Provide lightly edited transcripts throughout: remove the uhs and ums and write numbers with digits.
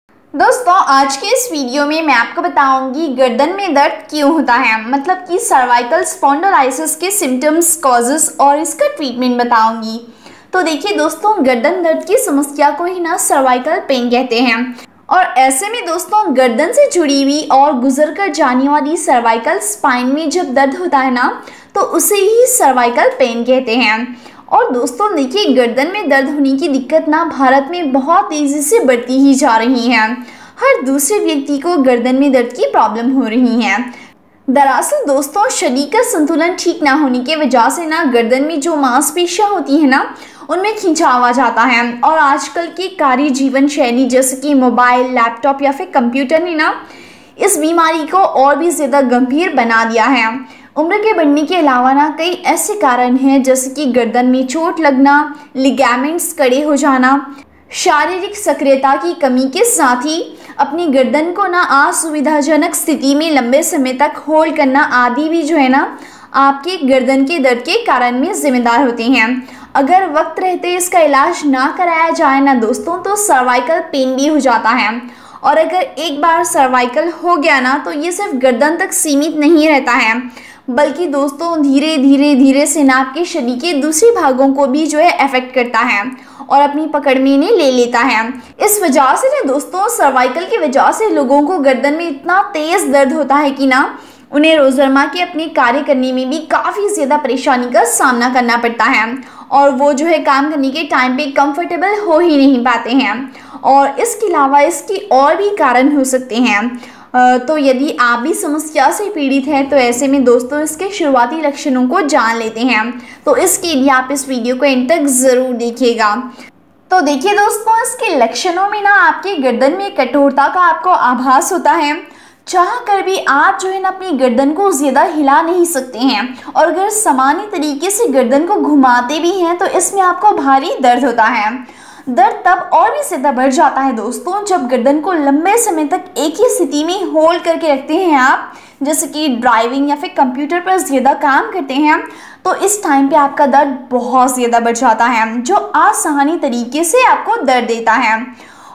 दोस्तों आज के इस वीडियो में मैं आपको बताऊंगी गर्दन में दर्द क्यों होता है, मतलब कि सर्वाइकल स्पॉन्डिलोलिसिस के सिम्टम्स, कॉजेस और इसका ट्रीटमेंट बताऊंगी। तो देखिए दोस्तों, गर्दन दर्द की समस्या को ही ना सर्वाइकल पेन कहते हैं। और ऐसे में दोस्तों गर्दन से जुड़ी हुई और गुजर कर जाने वाली सर्वाइकल स्पाइन में जब दर्द होता है ना, तो उसे ही सर्वाइकल पेन कहते हैं। और दोस्तों देखिए, गर्दन में दर्द होने की दिक्कत ना भारत में बहुत तेज़ी से बढ़ती ही जा रही है। हर दूसरे व्यक्ति को गर्दन में दर्द की प्रॉब्लम हो रही है। दरअसल दोस्तों, शरीर का संतुलन ठीक ना होने की वजह से ना गर्दन में जो मांसपेशियां होती हैं ना, उनमें खिंचाव आ जाता है। और आजकल की कार्य जीवन शैली जैसे कि मोबाइल, लैपटॉप या फिर कंप्यूटर ने ना इस बीमारी को और भी ज़्यादा गंभीर बना दिया है। उम्र के बढ़ने के अलावा ना कई ऐसे कारण हैं जैसे कि गर्दन में चोट लगना, लिगामेंट्स कड़े हो जाना, शारीरिक सक्रियता की कमी के साथ ही अपनी गर्दन को ना असुविधाजनक स्थिति में लंबे समय तक होल्ड करना आदि भी जो है ना आपके गर्दन के दर्द के कारण में जिम्मेदार होते हैं। अगर वक्त रहते इसका इलाज ना कराया जाए ना दोस्तों, तो सर्वाइकल पेन भी हो जाता है। और अगर एक बार सर्वाइकल हो गया ना, तो ये सिर्फ गर्दन तक सीमित नहीं रहता है, बल्कि दोस्तों धीरे धीरे से ना आपके शरीर के दूसरे भागों को भी जो है अफेक्ट करता है और अपनी पकड़ में इन्हें ले लेता है। इस वजह से ना दोस्तों, सर्वाइकल की वजह से लोगों को गर्दन में इतना तेज दर्द होता है कि ना उन्हें रोजमर्रा के अपने कार्य करने में भी काफ़ी ज़्यादा परेशानी का सामना करना पड़ता है और वो जो है काम करने के टाइम पे कंफर्टेबल हो ही नहीं पाते हैं। और इसके अलावा इसके और भी कारण हो सकते हैं। तो यदि आप भी समस्या से पीड़ित हैं तो ऐसे में दोस्तों इसके शुरुआती लक्षणों को जान लेते हैं। तो इसके लिए आप इस वीडियो को एंड तक ज़रूर देखिएगा। तो देखिए दोस्तों, इसके लक्षणों में ना आपकी गर्दन में कठोरता का आपको आभास होता है। चाह कर भी आप जो है ना अपनी गर्दन को ज़्यादा हिला नहीं सकते हैं, और अगर सामान्य तरीके से गर्दन को घुमाते भी हैं तो इसमें आपको भारी दर्द होता है। दर्द तब और भी ज़्यादा बढ़ जाता है दोस्तों जब गर्दन को लंबे समय तक एक ही स्थिति में होल्ड करके रखते हैं आप, जैसे कि ड्राइविंग या फिर कंप्यूटर पर ज़्यादा काम करते हैं, तो इस टाइम पे आपका दर्द बहुत ज़्यादा बढ़ जाता है, जो असहनीय तरीके से आपको दर्द देता है।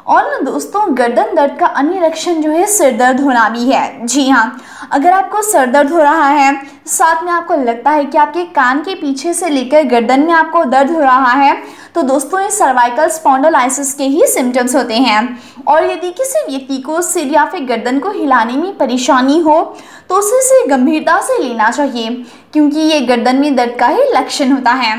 और ना दोस्तों, गर्दन दर्द का अन्य लक्षण जो है सिर दर्द होना भी है। जी हाँ, अगर आपको सर दर्द हो रहा है, साथ में आपको लगता है कि आपके कान के पीछे से लेकर गर्दन में आपको दर्द हो रहा है, तो दोस्तों ये सर्वाइकल स्पॉन्डिलोलिसिस के ही सिम्टम्स होते हैं। और यदि किसी व्यक्ति को सिर या फिर गर्दन को हिलाने में परेशानी हो तो उसे गंभीरता से लेना चाहिए, क्योंकि ये गर्दन में दर्द का ही लक्षण होता है।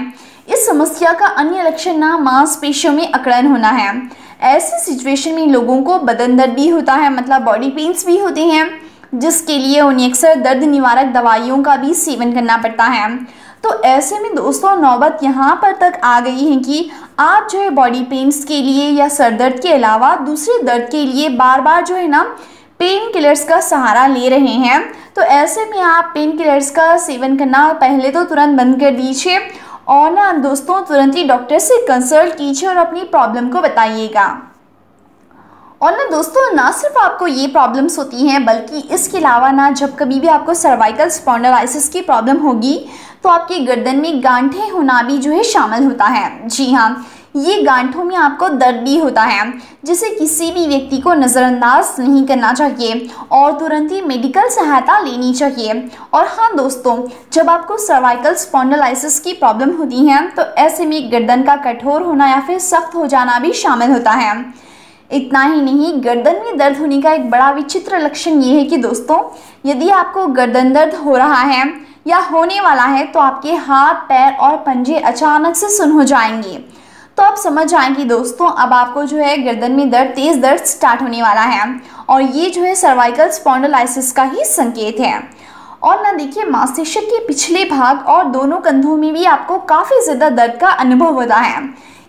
इस समस्या का अन्य लक्षण ना मांसपेशियों में अकड़न होना है। ऐसी सिचुएशन में लोगों को बदन दर्द भी होता है, मतलब बॉडी पेन्स भी होते हैं, जिसके लिए उन्हें अक्सर दर्द निवारक दवाइयों का भी सेवन करना पड़ता है। तो ऐसे में दोस्तों नौबत यहाँ पर तक आ गई है कि आप जो है बॉडी पेन्स के लिए या सर दर्द के अलावा दूसरे दर्द के लिए बार बार जो है ना पेन किलर्स का सहारा ले रहे हैं। तो ऐसे में आप पेन किलर्स का सेवन करना पहले तो तुरंत बंद कर दीजिए और ना दोस्तों तुरंत ही डॉक्टर से कंसल्ट कीजिए और अपनी प्रॉब्लम को बताइएगा। और ना दोस्तों, ना सिर्फ आपको ये प्रॉब्लम्स होती हैं, बल्कि इसके अलावा ना जब कभी भी आपको सर्वाइकल स्पॉन्डिलोलिसिस की प्रॉब्लम होगी तो आपकी गर्दन में गांठें होना भी जो है शामिल होता है। जी हाँ, ये गांठों में आपको दर्द भी होता है, जिसे किसी भी व्यक्ति को नज़रअंदाज नहीं करना चाहिए और तुरंत ही मेडिकल सहायता लेनी चाहिए। और हाँ दोस्तों, जब आपको सर्वाइकल स्पॉन्डिलोलिसिस की प्रॉब्लम होती है तो ऐसे में गर्दन का कठोर होना या फिर सख्त हो जाना भी शामिल होता है। इतना ही नहीं, गर्दन में दर्द होने का एक बड़ा विचित्र लक्षण ये है कि दोस्तों, यदि आपको गर्दन दर्द हो रहा है या होने वाला है तो आपके हाथ, पैर और पंजे अचानक से सुन्न हो जाएंगे। तो आप समझ जाएं कि दोस्तों अब आपको जो है गर्दन में दर्द, तेज़ दर्द स्टार्ट होने वाला है, और ये जो है सर्वाइकल स्पॉन्डिलोलिसिस का ही संकेत है। और ना देखिए, मस्तिष्क के पिछले भाग और दोनों कंधों में भी आपको काफ़ी ज़्यादा दर्द का अनुभव होता है।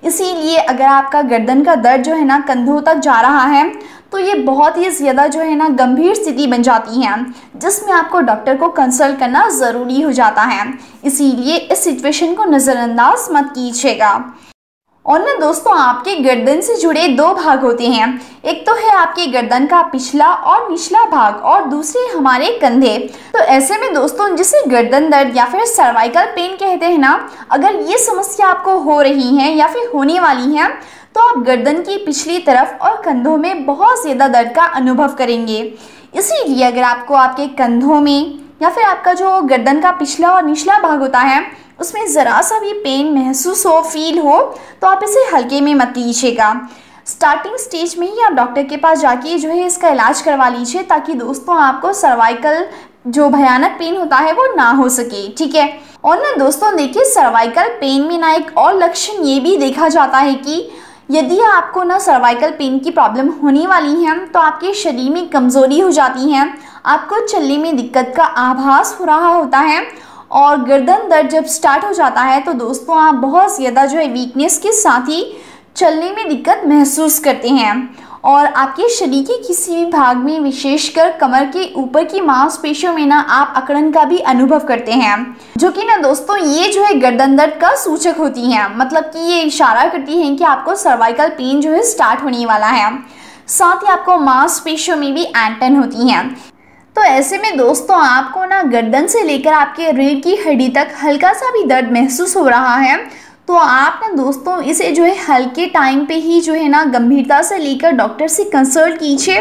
इसीलिए अगर आपका गर्दन का दर्द जो है ना कंधों तक जा रहा है तो ये बहुत ही ज़्यादा जो है ना गंभीर स्थिति बन जाती है, जिसमें आपको डॉक्टर को कंसल्ट करना ज़रूरी हो जाता है। इसीलिए इस सिचुएशन को नज़रअंदाज मत कीजिएगा। और ना दोस्तों, आपके गर्दन से जुड़े दो भाग होते हैं। एक तो है आपके गर्दन का पिछला और निचला भाग, और दूसरे हमारे कंधे। तो ऐसे में दोस्तों, जिसे गर्दन दर्द या फिर सर्वाइकल पेन कहते हैं ना, अगर ये समस्या आपको हो रही है या फिर होने वाली है तो आप गर्दन की पिछली तरफ और कंधों में बहुत ज़्यादा दर्द का अनुभव करेंगे। इसीलिए अगर आपको आपके कंधों में या फिर आपका जो गर्दन का पिछला और निचला भाग होता है उसमें ज़रा सा भी पेन महसूस हो, फील हो, तो आप इसे हल्के में मत लीजिएगा। स्टार्टिंग स्टेज में ही आप डॉक्टर के पास जाके जो है इसका इलाज करवा लीजिए, ताकि दोस्तों आपको सर्वाइकल जो भयानक पेन होता है वो ना हो सके, ठीक है। और ना दोस्तों देखिए, सर्वाइकल पेन में ना एक और लक्षण ये भी देखा जाता है कि यदि आपको ना सर्वाइकल पेन की प्रॉब्लम होने वाली है तो आपके शरीर में कमज़ोरी हो जाती है, आपको चलने में दिक्कत का आभास हो रहा होता है, और गर्दन दर्द जब स्टार्ट हो जाता है तो दोस्तों आप बहुत ज़्यादा जो है वीकनेस के साथ ही चलने में दिक्कत महसूस करते हैं, और आपके शरीर के किसी भी भाग में, विशेषकर कमर के ऊपर की मांसपेशियों में ना आप अकड़न का भी अनुभव करते हैं, जो कि ना दोस्तों ये जो है गर्दन दर्द का सूचक होती हैं। मतलब कि ये इशारा करती हैं कि आपको सर्वाइकल पेन जो है स्टार्ट होने वाला है। साथ ही आपको मांसपेशियों में भी ऐंटन होती हैं। तो ऐसे में दोस्तों आपको ना गर्दन से लेकर आपके रीढ़ की हड्डी तक हल्का सा भी दर्द महसूस हो रहा है तो आप ना दोस्तों इसे जो है हल्के टाइम पे ही जो है ना गंभीरता से लेकर डॉक्टर से कंसल्ट कीजिए,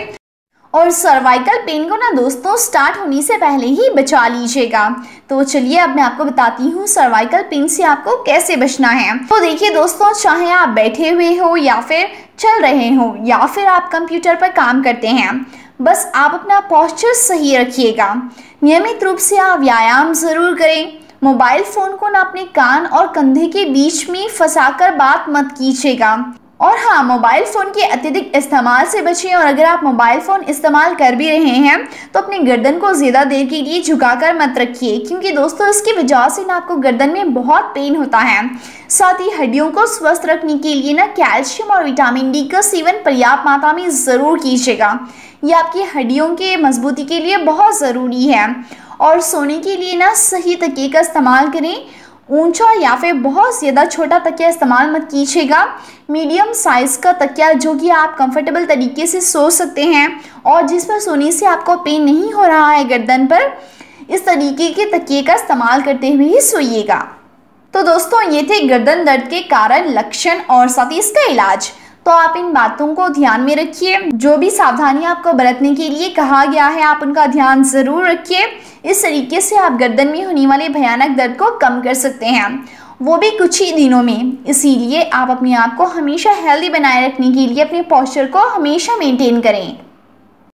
और सर्वाइकल पेन को ना दोस्तों स्टार्ट होने से पहले ही बचा लीजिएगा। तो चलिए अब मैं आपको बताती हूँ सर्वाइकल पेन से आपको कैसे बचना है। तो देखिए दोस्तों, चाहे आप बैठे हुए हो या फिर चल रहे हो या फिर आप कंप्यूटर पर काम करते हैं, बस आप अपना पोस्चर सही रखिएगा। नियमित रूप से आप व्यायाम ज़रूर करें। मोबाइल फ़ोन को ना अपने कान और कंधे के बीच में फंसाकर बात मत कीजिएगा। और हाँ, मोबाइल फ़ोन के अत्यधिक इस्तेमाल से बचें, और अगर आप मोबाइल फ़ोन इस्तेमाल कर भी रहे हैं तो अपनी गर्दन को ज़्यादा देर के लिए झुकाकर मत रखिए, क्योंकि दोस्तों इसकी वजह से ना आपको गर्दन में बहुत पेन होता है। साथ ही हड्डियों को स्वस्थ रखने के लिए ना कैल्शियम और विटामिन डी का सेवन पर्याप्त मात्रा में ज़रूर कीजिएगा। ये आपकी हड्डियों के मजबूती के लिए बहुत ज़रूरी है। और सोने के लिए ना सही तकिए का इस्तेमाल करें। ऊंचा या फिर बहुत ज़्यादा छोटा तकिया इस्तेमाल मत कीजिएगा। मीडियम साइज़ का तकिया जो कि आप कंफर्टेबल तरीके से सो सकते हैं और जिस पर सोने से आपको पेन नहीं हो रहा है गर्दन पर, इस तरीके के तकिए का इस्तेमाल करते हुए ही सोइएगा। तो दोस्तों ये थे गर्दन दर्द के कारण, लक्षण और साथ ही इसका इलाज। तो आप इन बातों को ध्यान में रखिए। जो भी सावधानी आपको बरतने के लिए कहा गया है आप उनका ध्यान ज़रूर रखिए। इस तरीके से आप गर्दन में होने वाले भयानक दर्द को कम कर सकते हैं, वो भी कुछ ही दिनों में। इसीलिए आप अपने आप को हमेशा हेल्दी बनाए रखने के लिए अपने पोस्चर को हमेशा मेंटेन करें।